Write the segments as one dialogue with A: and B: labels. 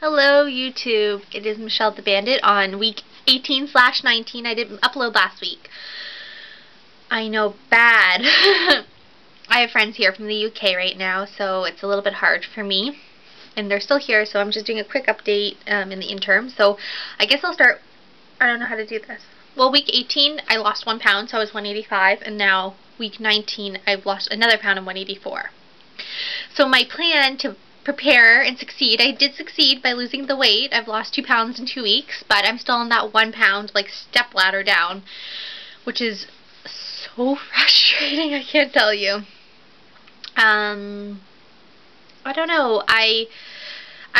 A: Hello YouTube, it is Michelle the Bandit on week 18/19. I didn't upload last week. I know, bad. I have friends here from the UK right now, so it's a little bit hard for me. And they're still here, so I'm just doing a quick update in the interim. So I guess I'll start, I don't know how to do this. Well, week 18, I lost 1 pound, so I was 185, and now week 19, I've lost another pound and 184. So my plan to prepare and succeed, I did succeed by losing the weight. I've lost 2 pounds in 2 weeks, but I'm still on that 1 pound, like, step ladder down, which is so frustrating, I can't tell you. I don't know, I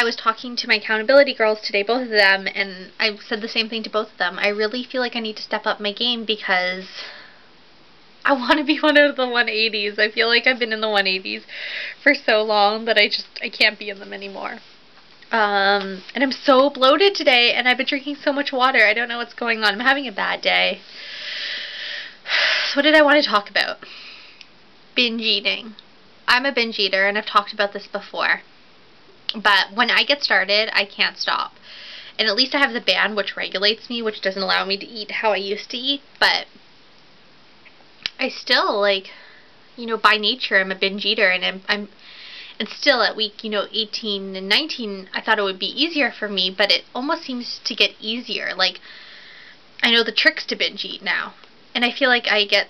A: was talking to my accountability girls today, both of them, and I said the same thing to both of them. I really feel like I need to step up my game because I want to be one of the 180s. I feel like I've been in the 180s for so long that I can't be in them anymore. And I'm so bloated today, and I've been drinking so much water. I don't know what's going on. I'm having a bad day. So what did I want to talk about? Binge eating. I'm a binge eater, and I've talked about this before. But when I get started, I can't stop. And at least I have the band, which regulates me, which doesn't allow me to eat how I used to eat. But I still, like, you know, by nature, I'm a binge eater, and and still at week, 18 and 19, I thought it would be easier for me, but it almost seems to get easier. Like, I know the tricks to binge eat now, and I feel like I get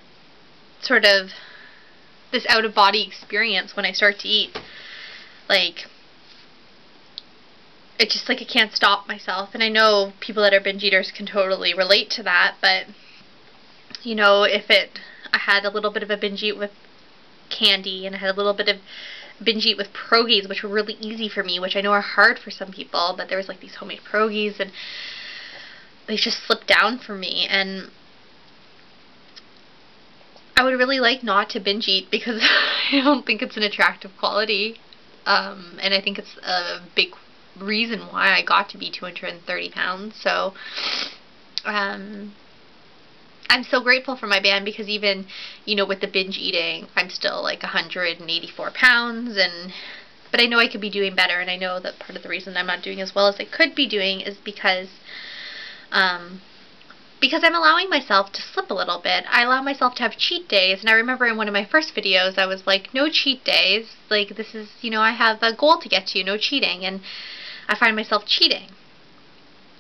A: sort of this out-of-body experience when I start to eat. Like, it's just like I can't stop myself, and I know people that are binge eaters can totally relate to that, but, you know, I had a little bit of a binge eat with candy, and I had a little bit of binge eat with pierogies, which were really easy for me, which I know are hard for some people, but there was like these homemade pierogies, and they just slipped down for me, and I would really like not to binge eat because I don't think it's an attractive quality, and I think it's a big reason why I got to be 230 pounds, so, I'm so grateful for my band because even, with the binge eating, I'm still like 184 pounds, but I know I could be doing better, and I know that part of the reason I'm not doing as well as I could be doing is because I'm allowing myself to slip a little bit. I allow myself to have cheat days, and I remember in one of my first videos I was like, no cheat days, like this is, I have a goal to get to, no cheating, and I find myself cheating.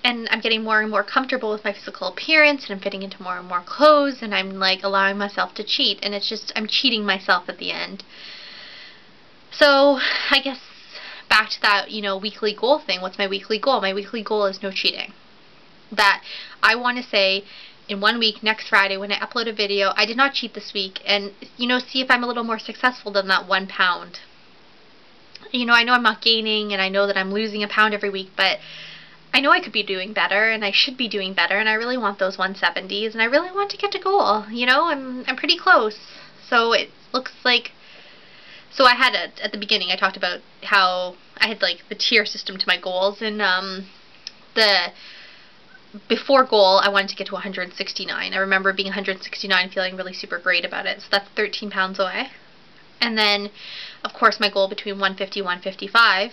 A: And I'm getting more and more comfortable with my physical appearance, and I'm fitting into more and more clothes, and I'm like allowing myself to cheat, and it's just, I'm cheating myself at the end. So I guess back to that, weekly goal thing. What's my weekly goal? My weekly goal is no cheating. That I want to say in 1 week, next Friday, when I upload a video, I did not cheat this week, and, see if I'm a little more successful than that 1 pound. I know I'm not gaining, and I know that I'm losing a pound every week, but I know I could be doing better, and I should be doing better, and I really want those 170s, and I really want to get to goal. I'm pretty close. So it looks like, so I had at the beginning, I talked about how I had like the tier system to my goals, and the before goal, I wanted to get to 169. I remember being 169, feeling really super great about it. So that's 13 pounds away. And then, of course, my goal between 150 and 155,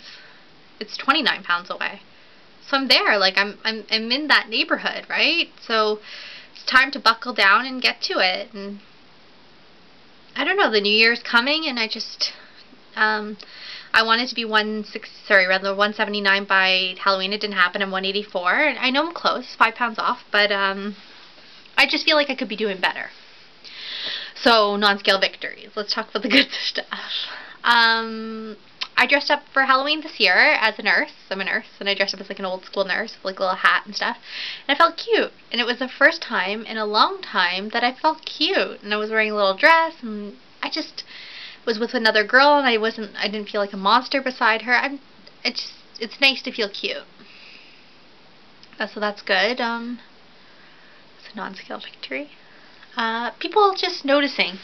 A: it's 29 pounds away. So I'm there, like I'm in that neighborhood, right? So it's time to buckle down and get to it. And I don't know, the new year's coming, and I just I wanted to be 179 by Halloween. It didn't happen. I'm 184, and I know I'm close, 5 pounds off, but I just feel like I could be doing better. So non-scale victories. Let's talk about the good stuff. I dressed up for Halloween this year as a nurse. I'm a nurse, and I dressed up as like an old school nurse with like a little hat and stuff. And I felt cute. And it was the first time in a long time that I felt cute. And I was wearing a little dress, and I just was with another girl, and I didn't feel like a monster beside her. It's nice to feel cute. So that's good. It's a non-scale victory. People just noticing.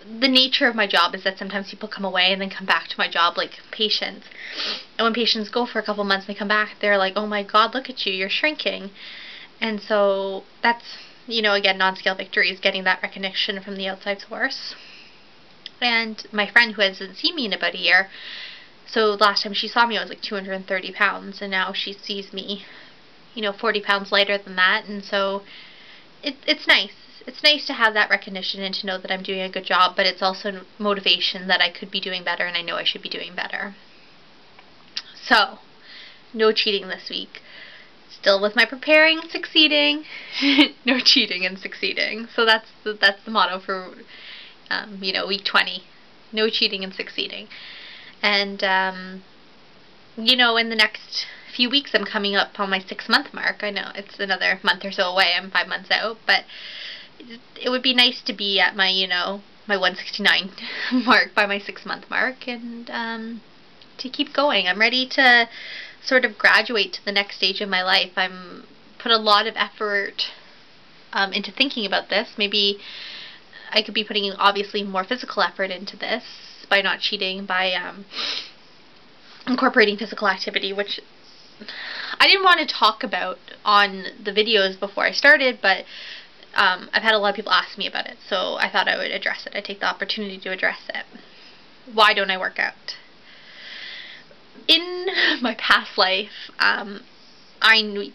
A: The nature of my job is that sometimes people come away and then come back to my job, like patients. And when patients go for a couple months and they come back, they're like, oh my god, look at you, you're shrinking. And so that's, again, non-scale victory is getting that recognition from the outside source. And my friend who hasn't seen me in about a year, so last time she saw me I was like 230 pounds, and now she sees me, 40 pounds lighter than that. And so it's nice. It's nice to have that recognition and to know that I'm doing a good job, but it's also motivation that I could be doing better, and I know I should be doing better. So, no cheating this week. Still with my preparing and succeeding. No cheating and succeeding. So that's the motto for, week 20. No cheating and succeeding. And, in the next few weeks I'm coming up on my 6-month mark. I know it's another month or so away. I'm 5 months out, but it would be nice to be at my, my 169 mark by my 6-month mark, and to keep going. I'm ready to sort of graduate to the next stage of my life. I'm put a lot of effort into thinking about this. Maybe I could be putting obviously more physical effort into this by not cheating, by incorporating physical activity, which I didn't want to talk about on the videos before I started, but I've had a lot of people ask me about it, so I thought I would address it. I'd take the opportunity to address it. Why don't I work out? In my past life, I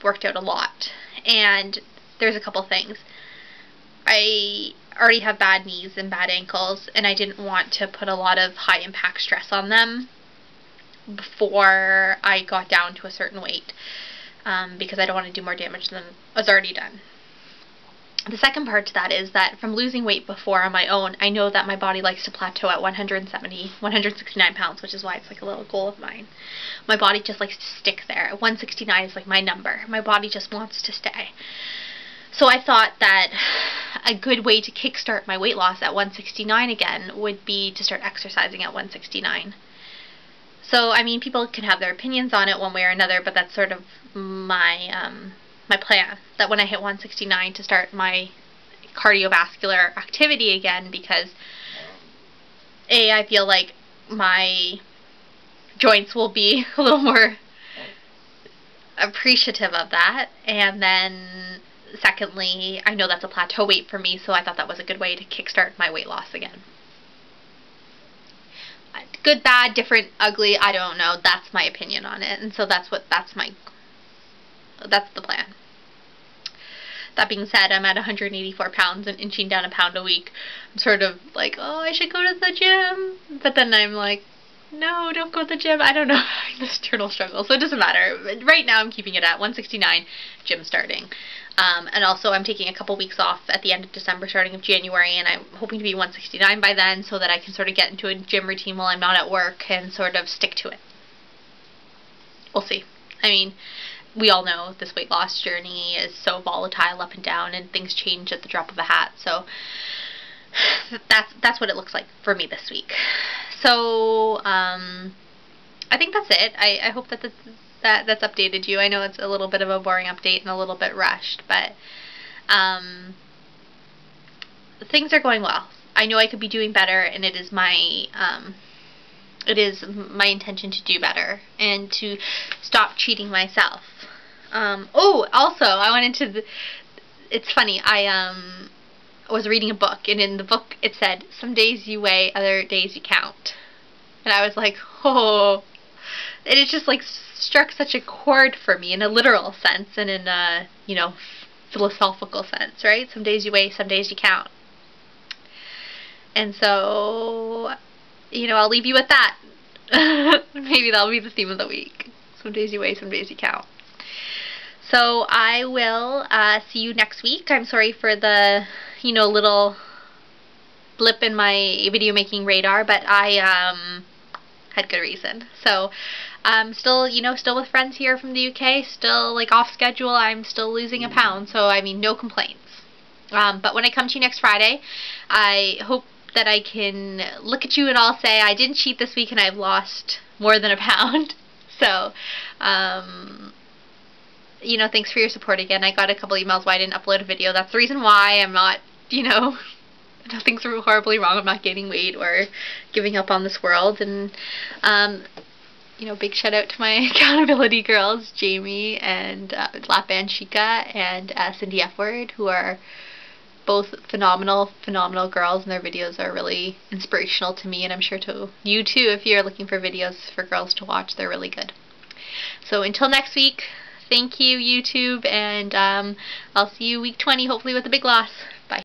A: worked out a lot, and there's a couple things. I already have bad knees and bad ankles, and I didn't want to put a lot of high impact stress on them before I got down to a certain weight, because I don't want to do more damage than was already done. The second part to that is that from losing weight before on my own, I know that my body likes to plateau at 169 pounds, which is why it's like a little goal of mine. My body just likes to stick there. 169 is like my number. My body just wants to stay. So I thought that a good way to kickstart my weight loss at 169 again would be to start exercising at 169. So, I mean, people can have their opinions on it one way or another, but that's sort of my my plan, that when I hit 169 to start my cardiovascular activity again, because A, I feel like my joints will be a little more appreciative of that, and then secondly, I know that's a plateau weight for me, so I thought that was a good way to kickstart my weight loss again. Good, bad, different, ugly, I don't know. That's my opinion on it, and so that's the plan. That being said, I'm at 184 pounds and inching down a pound a week. I'm sort of like, oh, I should go to the gym, but then I'm like, no, don't go to the gym. I don't know, this internal struggle, so it doesn't matter. Right now I'm keeping it at 169, gym starting. And also I'm taking a couple weeks off at the end of December, starting of January, and I'm hoping to be 169 by then so that I can sort of get into a gym routine while I'm not at work and sort of stick to it. We'll see. I mean, we all know this weight loss journey is so volatile up and down, and things change at the drop of a hat, so that's what it looks like for me this week. So, I think that's it. I hope that that's updated you. I know it's a little bit of a boring update and a little bit rushed, but things are going well. I know I could be doing better, and it is my intention to do better and to stop cheating myself. Oh, also, I went into it's funny, I was reading a book, and in the book it said, some days you weigh, other days you count. And I was like, oh, and it just like struck such a chord for me in a literal sense and in a, philosophical sense, right? Some days you weigh, some days you count. And so, I'll leave you with that. Maybe that'll be the theme of the week. Some days you weigh, some days you count. So I will see you next week. I'm sorry for the, little blip in my video making radar, but I had good reason. So still, still with friends here from the UK, still like off schedule. I'm still losing a pound, so I mean, no complaints. But when I come to you next Friday, I hope that I can look at you and I'll say I didn't cheat this week and I've lost more than a pound. So, thanks for your support again. I got a couple emails why I didn't upload a video. That's the reason why I'm not, nothing's horribly wrong. I'm not gaining weight or giving up on this world. And, big shout out to my accountability girls, Jamie and Lap Band Chica and Cindy F. Word, who are both phenomenal girls, and their videos are really inspirational to me, and I'm sure to you too if you're looking for videos for girls to watch. They're really good. So until next week, thank you YouTube, and I'll see you week 20 hopefully with a big loss. Bye.